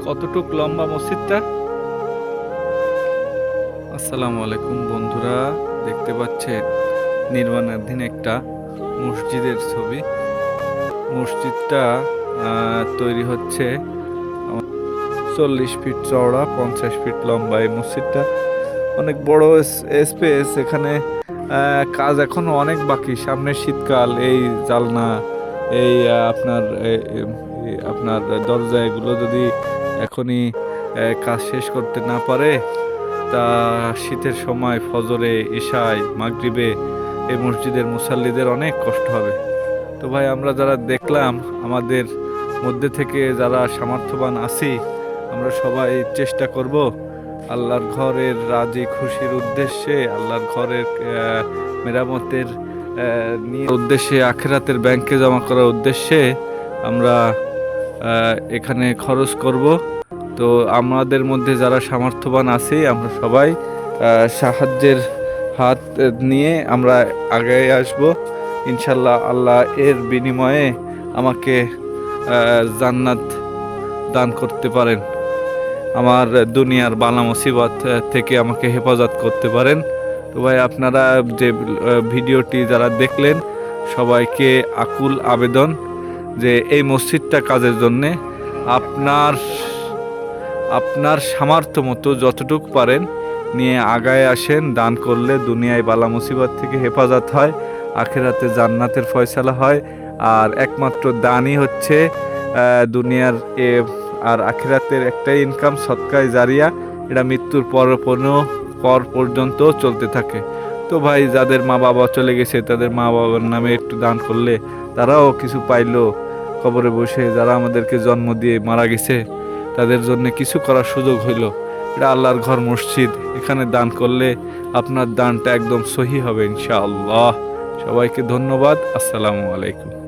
কতটুক লম্বা মসজিদটা? আসসালামু আলাইকুম বন্ধুরা, দেখতে পাচ্ছেন নির্মাণাধীন একটা মসজিদের ছবি। মসজিদটা তৈরি হচ্ছে। 40 ফিট চওড়া, 50 ফিট লম্বা। এই মসজিদটা অনেক বড় স্পেস। এখানে কাজ এখনো অনেক বাকি। সামনে শীতকাল, এই জালনা, এই আপনার দরজা, এগুলো যদি এখনই কাজ শেষ করতে না পারে, তা শীতের সময় ফজরে, ইশায়, মাগরিবে এই মসজিদের মুসাল্লিদের অনেক কষ্ট হবে। তো ভাই, আমরা যারা দেখলাম, আমাদের মধ্যে থেকে যারা সামর্থ্যবান আছি, আমরা সবাই চেষ্টা করব আল্লাহর ঘরের রাজি খুশির উদ্দেশ্যে, আল্লাহর ঘরের মেরামতের নিয়ে উদ্দেশ্যে, আখিরাতের ব্যাংকে জমা করার উদ্দেশ্যে আমরা এখানে খরচ করব। তো আমাদের মধ্যে যারা সামর্থ্যবান আছি, আমরা সবাই সাহায্যের হাত নিয়ে আমরা আগে আসব ইনশাল্লাহ। আল্লাহ এর বিনিময়ে আমাকে জান্নাত দান করতে পারেন, আমার দুনিয়ার বালা মুসিবত থেকে আমাকে হেফাজত করতে পারেন। তো ভাই, আপনারা যে ভিডিওটি যারা দেখলেন, সবাইকে আকুল আবেদন যে এই মসজিদটা কাজের জন্যে আপনার আপনার সামর্থ্য মতো যতটুকু পারেন নিয়ে আগায় আসেন। দান করলে দুনিয়ায় বালা মুসিবত থেকে হেফাজত হয়, আখিরাতে জান্নাতের ফয়সালা হয়। আর একমাত্র দানই হচ্ছে দুনিয়ার আর আখিরাতের একটাই ইনকাম, সদকায়ে জারিয়া। এটা মৃত্যুর পর পর্যন্ত চলতে থাকে। তো ভাই, যাদের মা বাবা চলে গেছে, তাদের মা বাবার নামে একটু দান করলে তারাও কিছু পাইলো কবরে বসে। যারা আমাদেরকে জন্ম দিয়ে মারা গেছে, তাদের জন্য কিছু করার সুযোগ হইল। এটা আল্লাহর ঘর মসজিদ, এখানে দান করলে আপনার দানটা একদম সহি হবে ইনশাআল্লাহ। সবাইকে ধন্যবাদ। আসসালামু আলাইকুম।